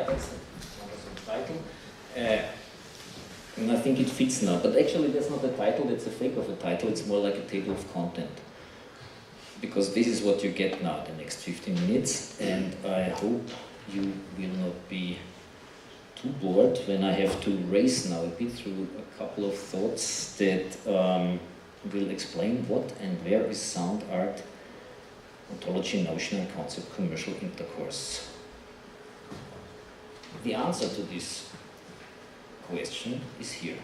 that's the title. And I think it fits now, but actually that's not a title, that's a fake of a title, it's more like a table of content. Because this is what you get now, the next 15 minutes, and I hope you will not be too bored when I have to race now a bit through a couple of thoughts that will explain what and where is sound art, ontology, notion and concept, commercial intercourse. The answer to this question is here.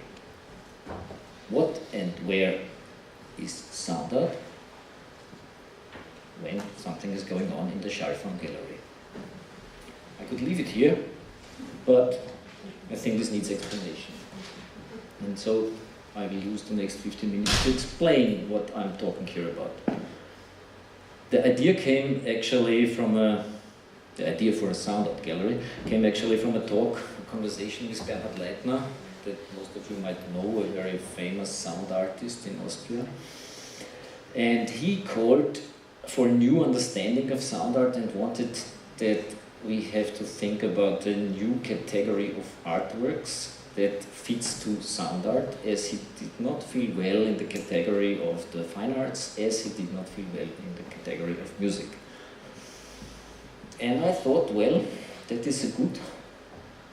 What and where is sound art when something is going on in the Schallform gallery? I could leave it here, but I think this needs explanation. And so I will use the next 15 minutes to explain what I'm talking here about. The idea came actually from the idea for a sound art gallery came actually from a talk, a conversation with Bernhard Leitner, that most of you might know, a very famous sound artist in Austria. And he called for a new understanding of sound art and wanted that we have to think about a new category of artworks that fits to sound art, as he did not feel well in the category of the fine arts, as he did not feel well in the category of music. And I thought, well, that is a good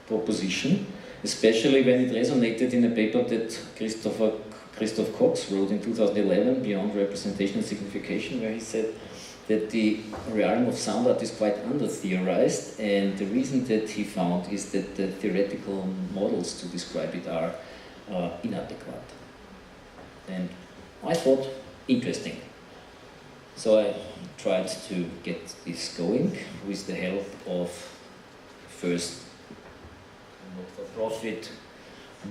proposition, especially when it resonated in a paper that Christoph Cox wrote in 2011, Beyond Representation and Signification, where he said that the realm of sound art is quite under-theorized, and the reason that he found is that the theoretical models to describe it are inadequate. And I thought, interesting. So I tried to get this going with the help of first a not-for-profit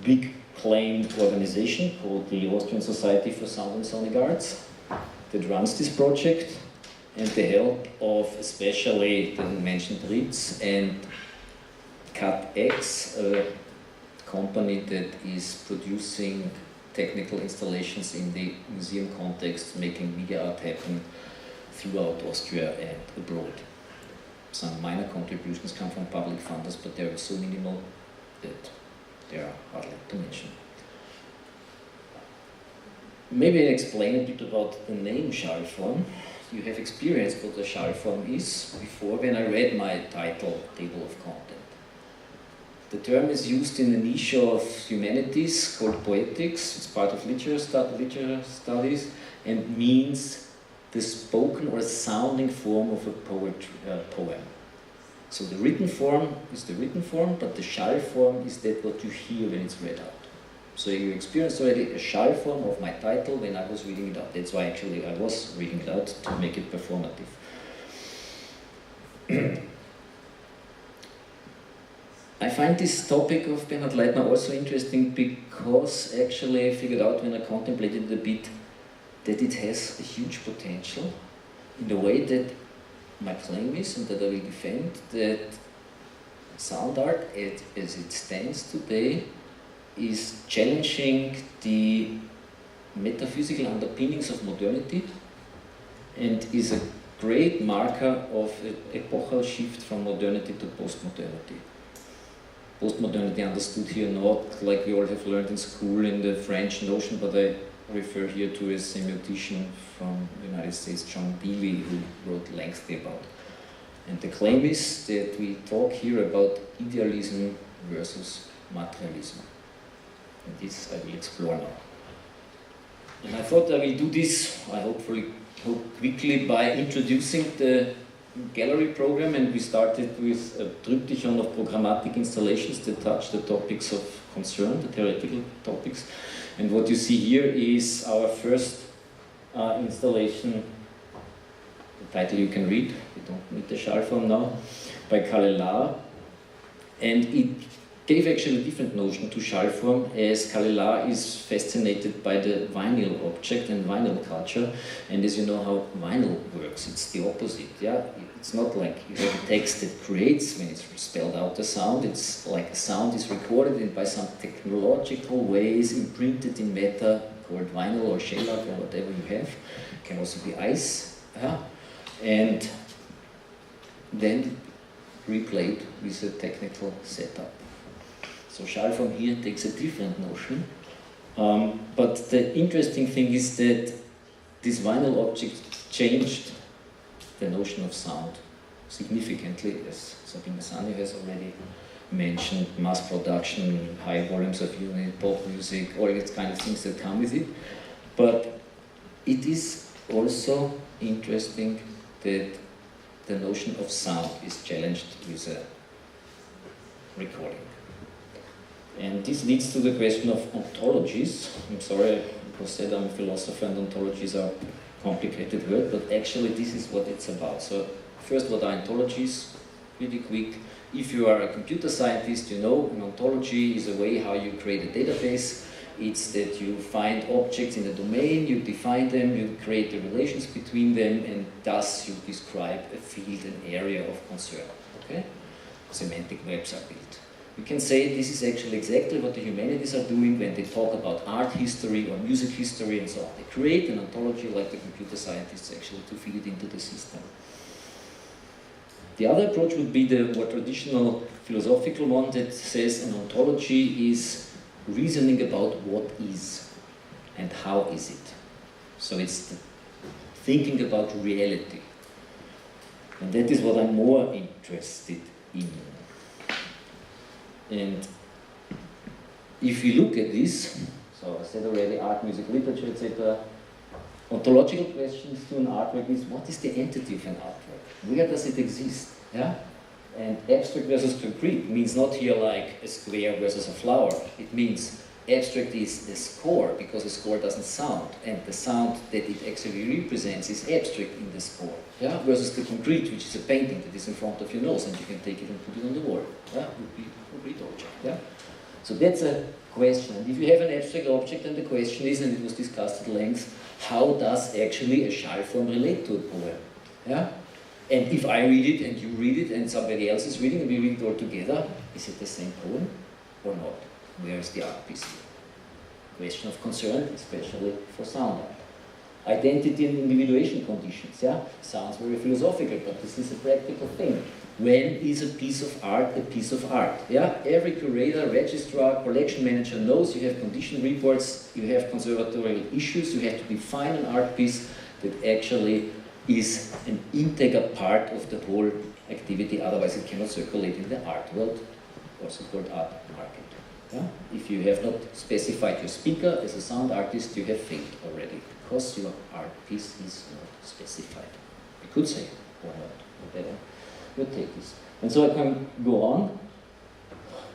big claimed organization called the Austrian Society for Sound and Sonic Arts that runs this project, and the help of especially the mentioned RITS and CutX, a company that is producing technical installations in the museum context, making media art happen throughout Austria and abroad. Some minor contributions come from public funders, but they are so minimal that they are hardly to mention. Maybe I explain a bit about the name Schallform. You have experienced what a Schallform is before when I read my title, Table of Content. The term is used in a niche of humanities called poetics. It's part of literature studies and means the spoken or sounding form of a poem. So the written form is the written form, but the Schall form is that what you hear when it's read out. So you experienced already a Schall form of my title when I was reading it out. That's why actually I was reading it out, to make it performative. I find this topic of Bernhard Leitner also interesting because actually I figured out when I contemplated it a bit that it has a huge potential in the way that my claim is, and that I will defend, that sound art as it stands today is challenging the metaphysical underpinnings of modernity and is a great marker of an epochal shift from modernity to postmodernity. Postmodernity understood here not like we all have learned in school in the French notion, but I refer here to a semiotician from the United States, John Dewey, who wrote lengthily about. And the claim is that we talk here about idealism versus materialism. And this I will explore now. And I thought I will do this, I hope quickly, by introducing the gallery program, and we started with a triptychon of programmatic installations that touch the topics of concern, the theoretical topics. And what you see here is our first installation. The title you can read, we don't need the Schallform now, by Kalle. And it gave actually a different notion to Schallform, as Kalle is fascinated by the vinyl object and vinyl culture. And as you know how vinyl works, it's the opposite. Yeah? It's not like you have a text that creates, when it's spelled out, a sound. It's like a sound is recorded and by some technological ways imprinted in matter called vinyl or shellac or whatever you have. Can also be ice. Yeah? And then replayed with a technical setup. So Schallform here takes a different notion. But the interesting thing is that this vinyl object changed the notion of sound significantly, as Sabine Sani has already mentioned, mass production, high volumes of unit, pop music, all these kind of things that come with it. But it is also interesting that the notion of sound is challenged with a recording. And this leads to the question of ontologies. I'm sorry, because said I'm a philosopher and ontologies are a complicated word, but actually this is what it's about. So first, what are ontologies? Pretty quick. If you are a computer scientist, you know an ontology is a way how you create a database. It's that you find objects in a domain, you define them, you create the relations between them, and thus you describe a field, an area of concern. Okay? Semantic webs are built. You can say this is actually exactly what the humanities are doing when they talk about art history or music history and so on. They create an ontology like the computer scientists actually to feed it into the system. The other approach would be the more traditional philosophical one that says an ontology is reasoning about what is and how is it. So it's thinking about reality. And that is what I'm more interested in. And if you look at this, so I said already art, music, literature, etc. Ontological questions to an artwork is what is the entity of an artwork? Where does it exist? Yeah? And abstract versus concrete means not here like a square versus a flower. It means abstract is the score, because a score doesn't sound, and the sound that it actually represents is abstract in the score. Yeah? Versus the concrete, which is a painting that is in front of your nose, and you can take it and put it on the wall. Yeah? Would be a concrete object. Yeah? So that's a question. And if you have an abstract object, and the question is, and it was discussed at length, how does actually a Schallform relate to a poem? Yeah? And if I read it and you read it and somebody else is reading and we read it all together, is it the same poem or not? Where is the art piece here? Question of concern, especially for sound art. Identity and individuation conditions, yeah? Sounds very philosophical, but this is a practical thing. When is a piece of art a piece of art? Yeah? Every curator, registrar, collection manager knows you have condition reports, you have conservatorial issues, you have to define an art piece that actually is an integral part of the whole activity, otherwise it cannot circulate in the art world, also called art market. Yeah? If you have not specified your speaker as a sound artist, you have failed already, because your art piece is not specified. You could say, or not, whatever your take is. And so I can go on.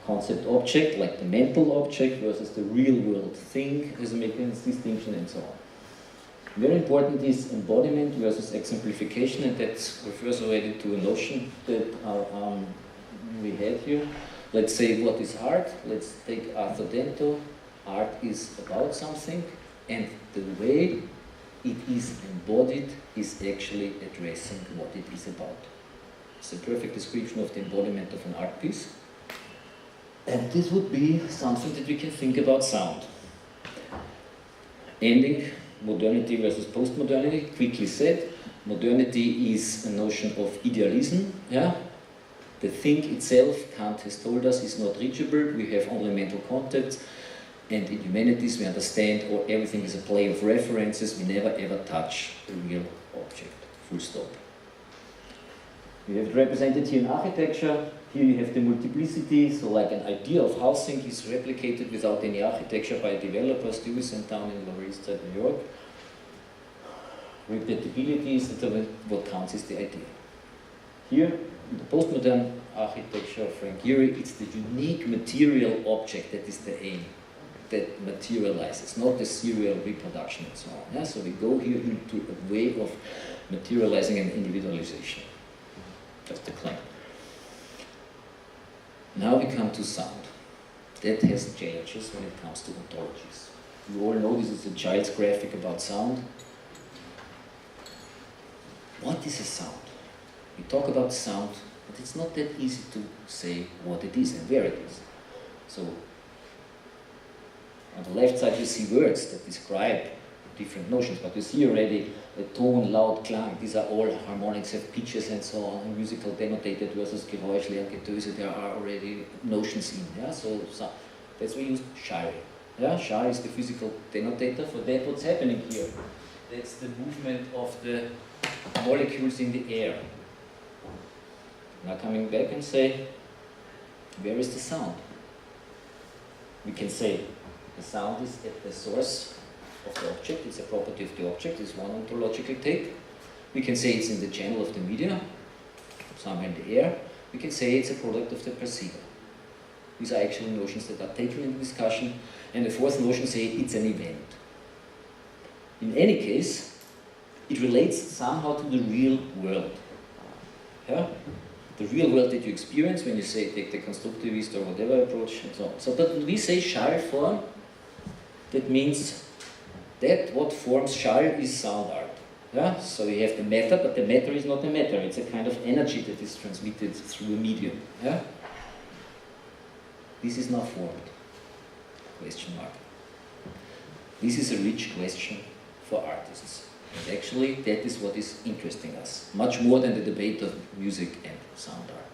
Concept object, like the mental object versus the real world thing, as a mechanism distinction, and so on. Very important is embodiment versus exemplification, and that refers already to a notion that we had here. Let's say, what is art? Let's take Arthur Dento. Art is about something, and the way it is embodied is actually addressing what it is about. It's a perfect description of the embodiment of an art piece. And this would be something that we can think about sound. Ending. Modernity versus postmodernity, quickly said. Modernity is a notion of idealism. Yeah? The thing itself, Kant has told us, is not reachable. We have only mental concepts. And in humanities, we understand everything is a play of references. We never ever touch a real object. Full stop. We have it represented here in architecture. Here you have the multiplicity, so like an idea of housing is replicated without any architecture by developers, down in Lower East Side, New York. Repeatability is what counts is the idea. Here, in the postmodern architecture of Frank Gehry, it's the unique material object that is the aim, that materializes, not the serial reproduction and so on. Yeah? So we go here into a way of materializing and individualization. Just a claim. Now we come to sound. That has challenges when it comes to ontologies. You all know this is a child's graphic about sound. What is a sound? We talk about sound, but it's not that easy to say what it is and where it is. So, on the left side you see words that describe different notions, but you see already a tone, loud, klang, these are all harmonics, have pitches and so on, and musical denotated versus Geräusch, Leer, Getöse, there are already notions in, yeah, so that's why we use Schall. Yeah, Schall is the physical denotator for that. What's happening here? That's the movement of the molecules in the air. Now coming back and say, where is the sound? We can say the sound is at the source of the object, it's a property of the object, it's one ontological take. We can say it's in the channel of the media, somewhere in the air. We can say it's a product of the perceiver. These are actually notions that are taken in the discussion. And the fourth notion says it's an event. In any case, it relates somehow to the real world. Yeah? The real world that you experience when you say take the constructivist or whatever approach and so on. So that when we say Schall form, that means that what forms Schall is sound art. Yeah? So we have the matter, but the matter is not a matter. It's a kind of energy that is transmitted through a medium. Yeah? This is not formed. Question mark. This is a rich question for artists. And actually, that is what is interesting us, much more than the debate of music and sound art.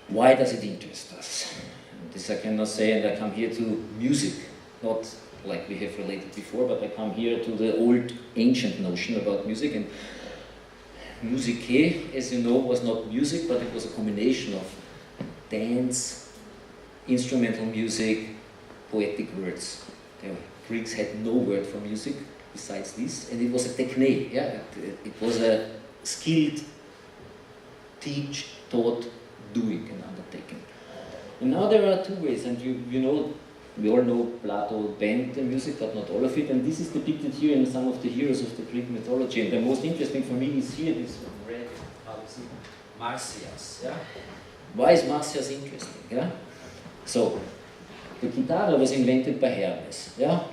Why does it interest us? And this I cannot say, and I come here to music, not like we have related before, but I come here to the old ancient notion about music. And musique, as you know, was not music, but it was a combination of dance, instrumental music, poetic words. The Greeks had no word for music besides this, and it was a technique. Yeah? It was a skilled, teach, taught, doing, and undertaking. And now there are two ways, and you know, we all know Plato banned the music, but not all of it, and this is depicted here in some of the heroes of the Greek mythology. And the most interesting for me is here this red, Marsyas. Yeah? Why is Marsyas interesting? Yeah? So, the guitar was invented by Hermes. Yeah?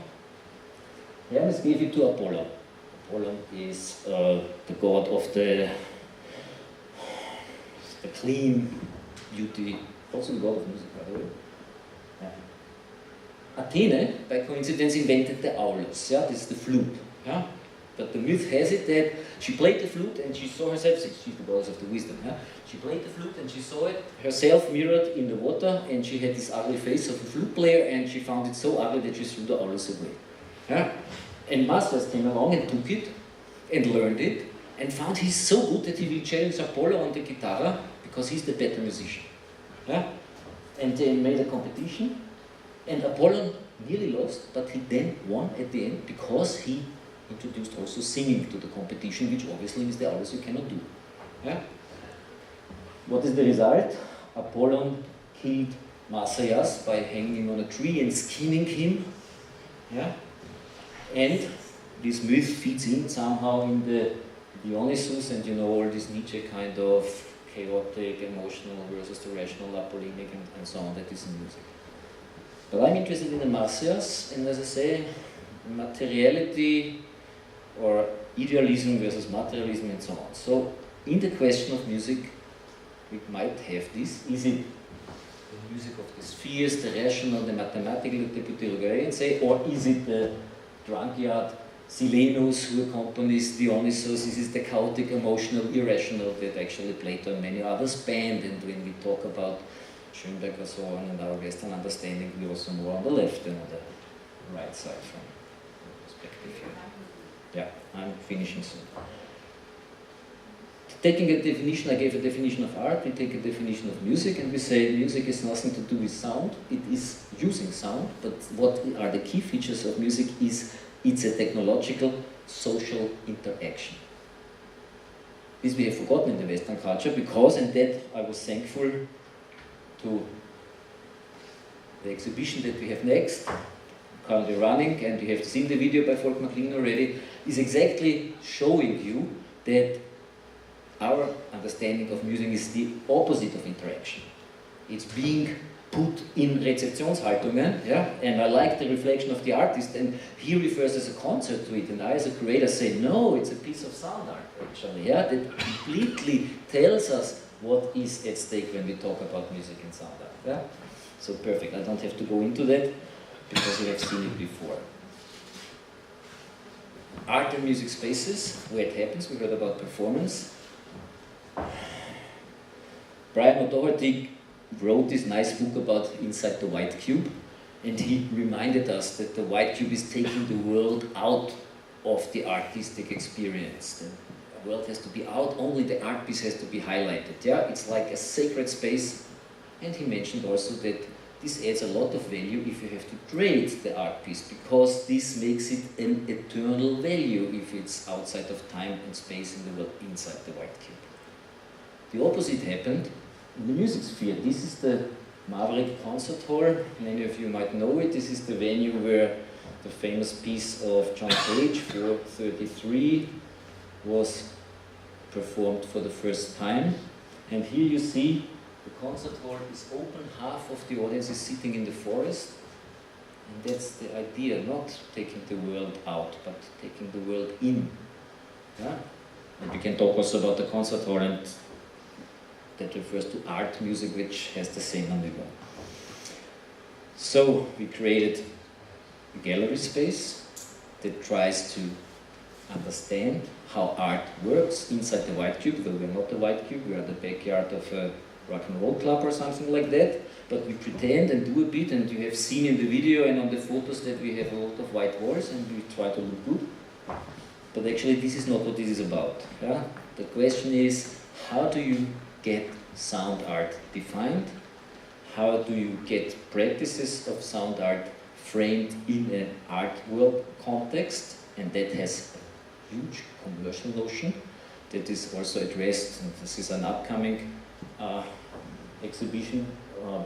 Hermes gave it to Apollo. Apollo is the god of the clean beauty, also the god of music, by the way. Yeah. Athene, by coincidence, invented the aulos. Yeah? This is the flute. Yeah? But the myth has it that she played the flute and she saw herself, she's the goddess of the wisdom, yeah? She played the flute and she saw it herself mirrored in the water, and she had this ugly face of a flute player, and she found it so ugly that she threw the aulos away. Yeah? And Marsyas came along and took it and learned it and found he's so good that he will challenge Apollo on the guitar because he's the better musician. Yeah? And they made a competition, and Apollo nearly lost, but he then won at the end because he introduced also singing to the competition, which obviously is the aulos you cannot do. Yeah? What is the result? Apollon killed Marsyas by hanging him on a tree and skinning him. Yeah? And this myth feeds in somehow in the Dionysus, and you know all this Nietzsche kind of chaotic, emotional versus the rational, Apollinic, and so on, that is in music. But I'm interested in the Marsyas, and as I say, materiality or idealism versus materialism and so on. So, in the question of music, we might have this. Is it the music of the spheres, the rational, the mathematical, the Pythagorean say, or is it the drunkard Silenus who accompanies Dionysus? Is it the chaotic, emotional, irrational that actually Plato and many others banned? And when we talk about Schoenberg and so on and our Western understanding, we also more on the left than on the right side from perspective here. Yeah, I'm finishing soon. Taking a definition, I gave a definition of art, we take a definition of music, and we say music is nothing to do with sound, it is using sound, but what are the key features of music is it's a technological, social interaction. This we have forgotten in the Western culture because, and that I was thankful to the exhibition that we have next, currently running, and you have seen the video by Volk McLean already, is exactly showing you that our understanding of music is the opposite of interaction. It's being put in Rezeptionshaltungen, yeah? And I like the reflection of the artist, and he refers as a concert to it, and I as a creator say, no, it's a piece of sound art, actually, yeah? That completely tells us what is at stake when we talk about music and sound art, yeah? So perfect, I don't have to go into that, because you have seen it before. art and music spaces, where it happens. We heard about performance. Brian O'Doherty wrote this nice book about Inside the White Cube, and he reminded us that the white cube is taking the world out of the artistic experience. The world has to be out, only the art piece has to be highlighted. Yeah, it's like a sacred space, and he mentioned also that this adds a lot of value if you have to trade the art piece, because this makes it an eternal value if it's outside of time and space in the world, inside the white cube. The opposite happened in the music sphere. This is the Maverick Concert Hall. Many of you might know it. This is the venue where the famous piece of John Cage, 433, was performed for the first time. And here you see the concert hall is open, half of the audience is sitting in the forest. And that's the idea, not taking the world out, but taking the world in. Yeah? And we can talk also about the concert hall, and that refers to art music, which has the same undergo. So we created a gallery space that tries to understand how art works inside the white cube, though we're not the white cube, we are the backyard of a rock and roll club or something like that, but we pretend and do a bit, and you have seen in the video and on the photos that we have a lot of white walls and we try to look good. But actually this is not what this is about. Yeah? The question is, how do you get sound art defined? How do you get practices of sound art framed in an art world context? And that has a huge commercial notion that is also addressed, and this is an upcoming exhibition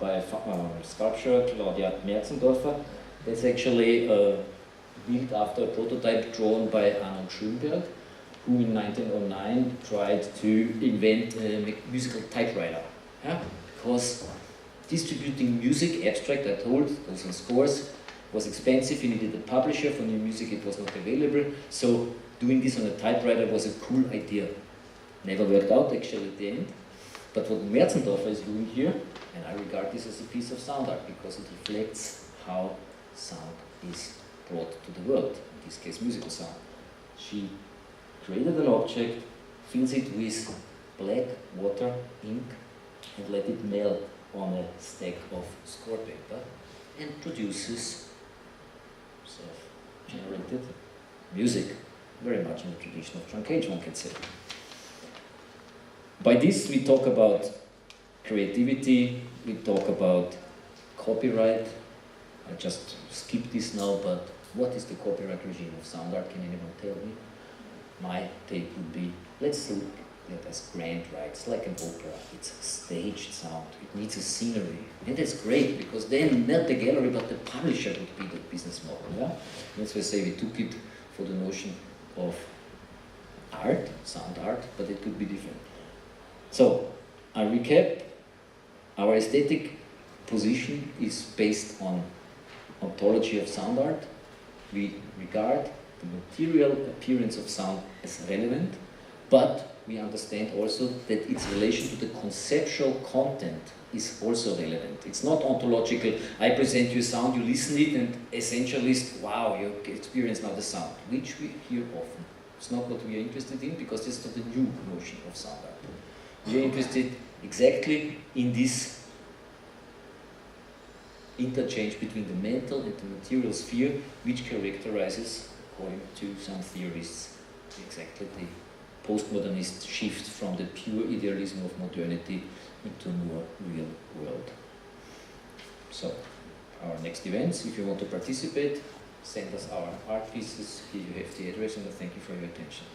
by a sculptor, Claudia Merzendorfer. That's actually built after a prototype drawn by Arnold Schönberg, who in 1909 tried to invent a musical typewriter. Yeah? Because distributing music, abstract, I told, those on scores, was expensive. You needed a publisher. For new music it was not available. So doing this on a typewriter was a cool idea. Never worked out actually at the end. But what Merzendorfer is doing here, and I regard this as a piece of sound art because it reflects how sound is brought to the world, in this case musical sound. She created an object, fills it with black water, ink, and let it melt on a stack of score paper, and produces self-generated music, very much in the tradition of John Cage, one can say. By this we talk about creativity, we talk about copyright. I just skip this now, but what is the copyright regime of sound art? Can anyone tell me? My take would be, let's look at it as grant rights, like an opera. It's staged sound, it needs a scenery. And that's great, because then not the gallery, but the publisher would be the business model. Yeah? That's why I say we took it for the notion of art, sound art, but it could be different. So, I recap, our aesthetic position is based on ontology of sound art. We regard the material appearance of sound as relevant, but we understand also that its relation to the conceptual content is also relevant. It's not ontological, I present you a sound, you listen it, and essentialist, wow, you experience now the sound, which we hear often. It's not what we are interested in, because it's not the new notion of sound art. We are interested exactly in this interchange between the mental and the material sphere, which characterizes, according to some theorists, exactly the postmodernist shift from the pure idealism of modernity into a more real world. So, our next events, if you want to participate, send us our art pieces. Here you have the address, and I thank you for your attention.